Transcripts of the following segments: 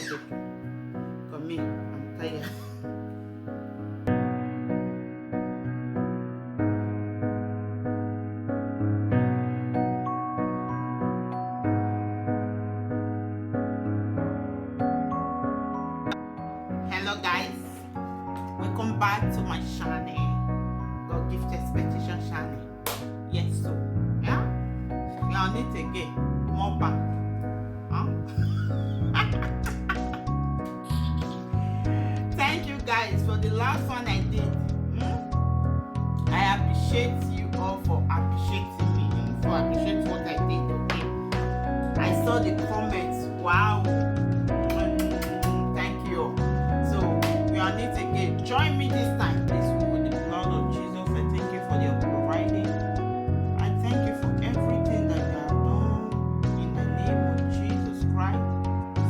taking. For me, I'm tired. Hello guys, welcome back to my channel, Godgift Expectation channel. Yes, so yeah, we are on it again. More back. Huh? Thank you guys for the last one I did. I appreciate you all for appreciating me, for appreciating what I did. Okay, I saw the comments. Wow. Thank you. So we are on it again. Join me this time, please, with the blood of Jesus. I thank you for your providing. I thank you for everything that you have done in the name of Jesus Christ.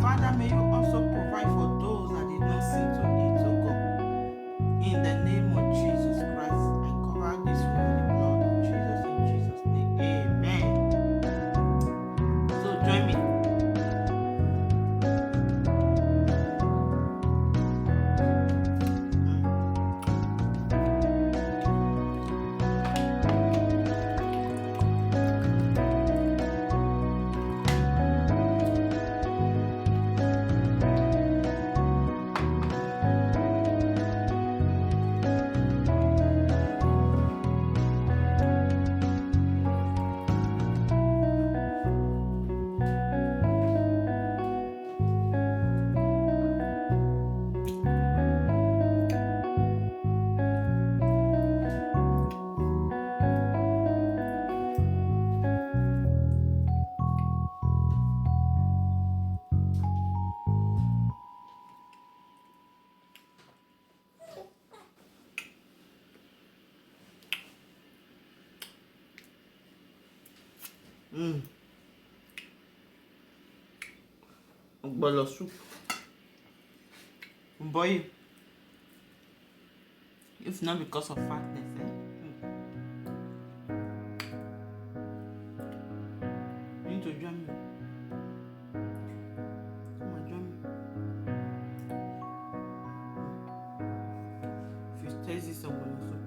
Father, may you also provide for those that did not see to eat, oh God. In the name of Jesus Christ, I cover this room with the blood of Jesus in Jesus' name. Amen. So join me. Ogbono soup. Boy, if not because of fatness, you need to join me. Come on, join me. If you taste this ogbono soup,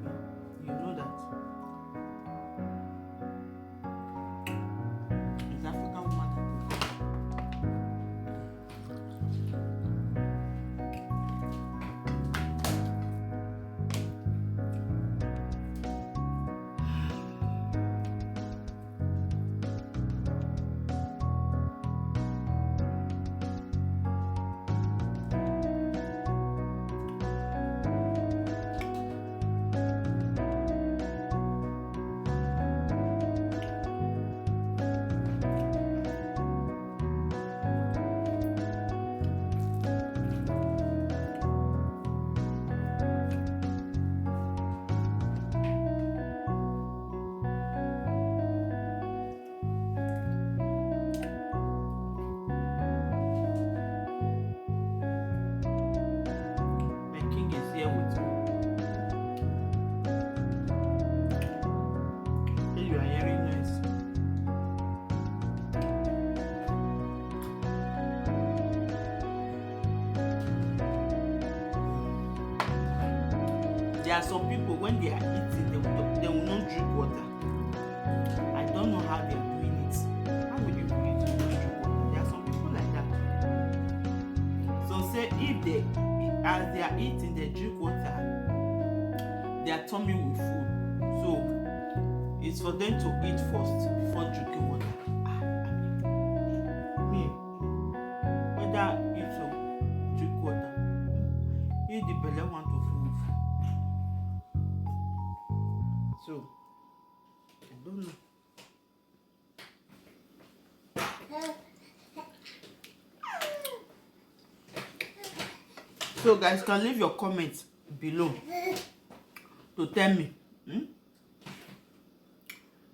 you know that it's African woman that cooks. My king is here with me. Hey, you are hearing noise. There are some people when they are eating, they will not drink water. I don't know how they are doing it. How would you do it? You not drink water. There are some people like that. So say if they, as they are eating, they drink water, their tummy will full. So it's for them to eat first before drinking water. Me, whether eat or drink water, if the belly want to full. So I don't know. So guys, can leave your comments below to tell me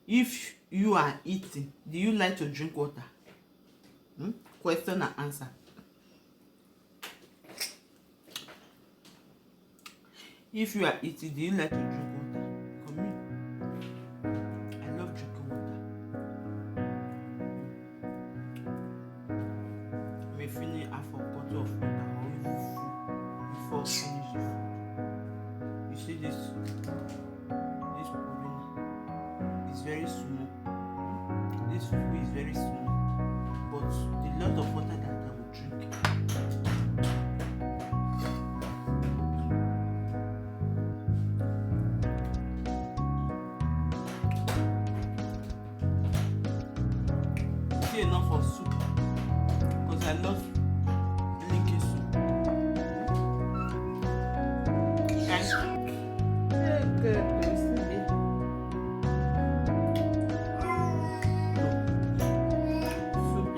if you are eating, do you like to drink water? Question and answer. If you are eating, do you like to drink water? For me, I love drinking water. I'm a finish half a bottle of water or even full before finish the food. You see this pudding is very small. This fufu is very small, but the lot of water that I will drink. Enough for soup because I love liquid soup. Guys, soup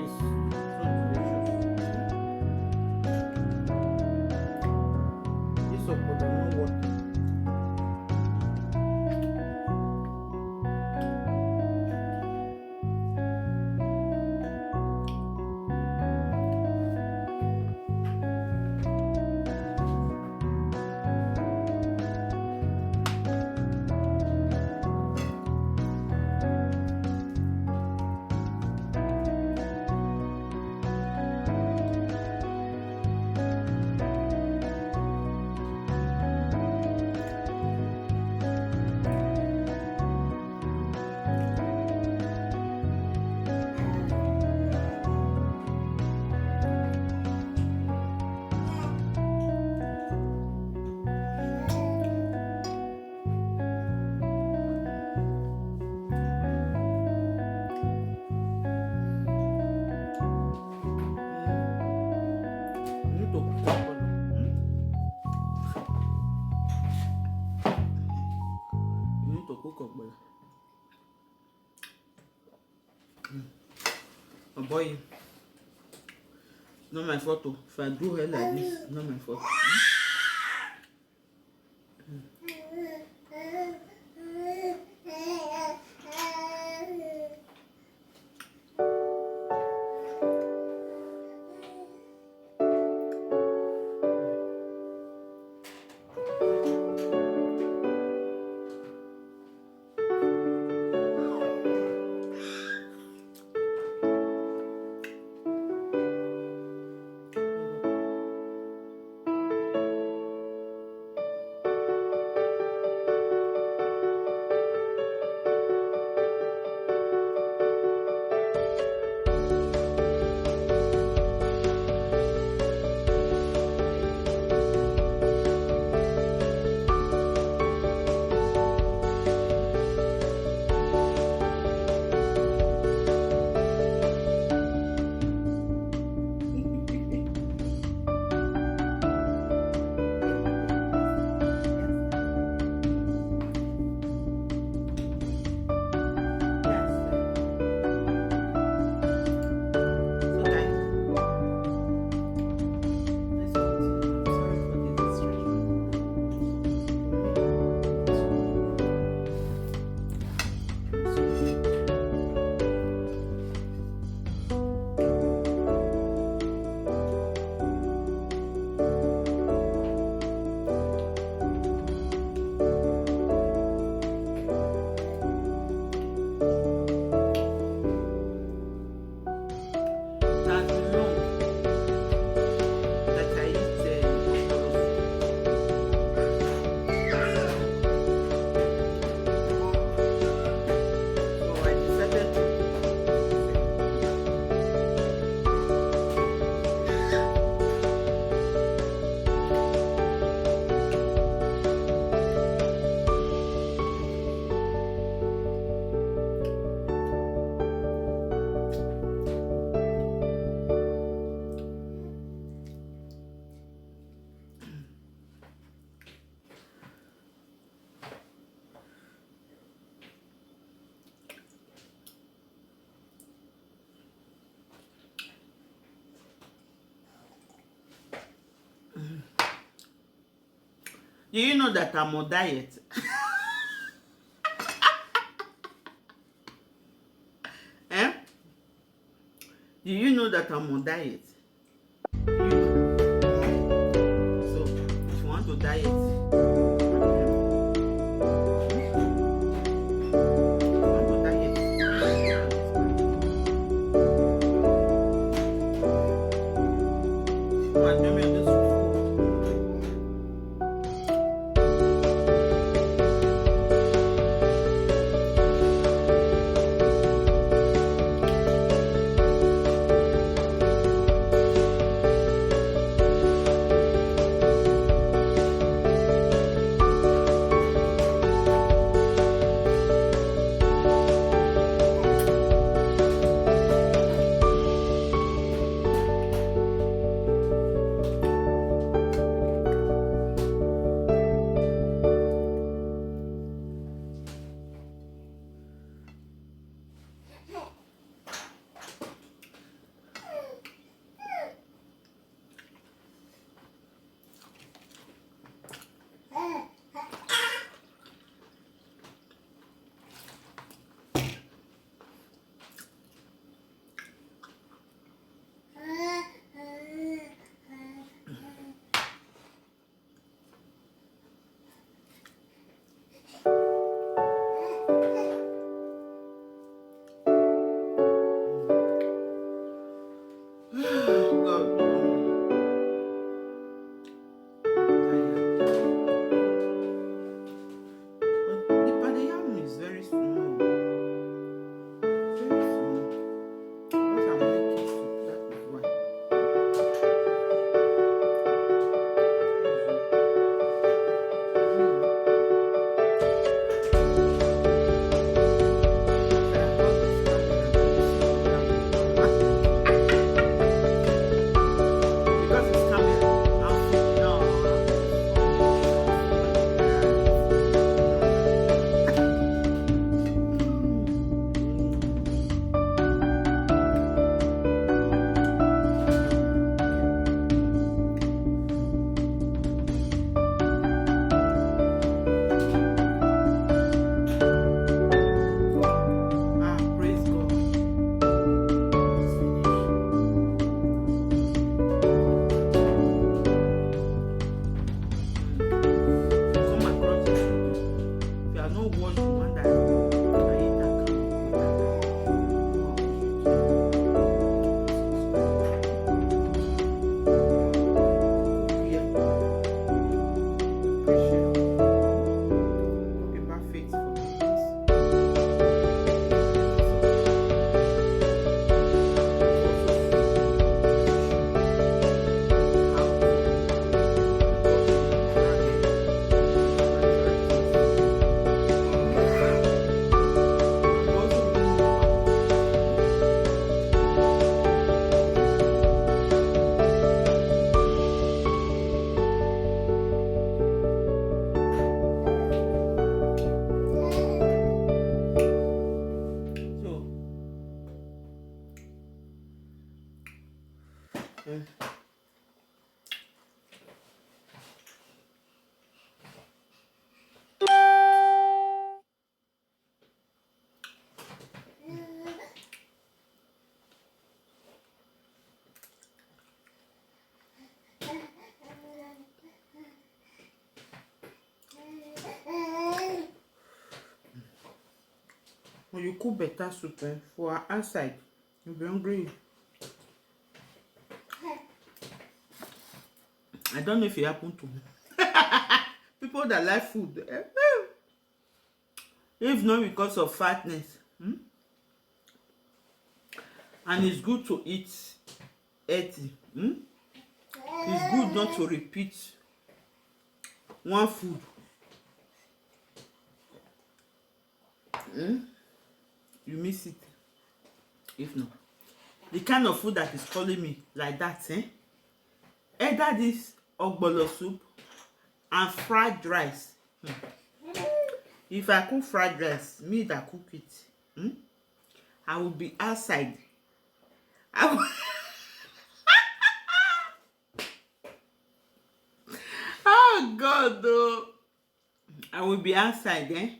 is so delicious. This ogbono no water. Oh boy, not my photo. If I do hair like this, not my photo. Do you know that I'm on diet? Eh? Do you know that I'm on diet? Do you know? So, if you want to diet, Come on, join me on this fufu. God. But the padayam is very small. Very small. Because I'm making soup, that is why. Because it's coming, I'll sit down. Praise God. It's finished. Come across the video. If you are not watched the one that I eat that when you cook better soup for outside, you'll be hungry. I don't know if it happened to people that like food. If not because of fatness. And it's good to eat healthy. It's good not to repeat one food. You miss it. If not, the kind of food that is calling me like that, either this ogbono soup and fried rice. If I cook fried rice, me that cook it, I will be outside. I will oh God, though. I will be outside,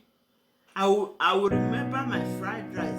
I will remember my fried rice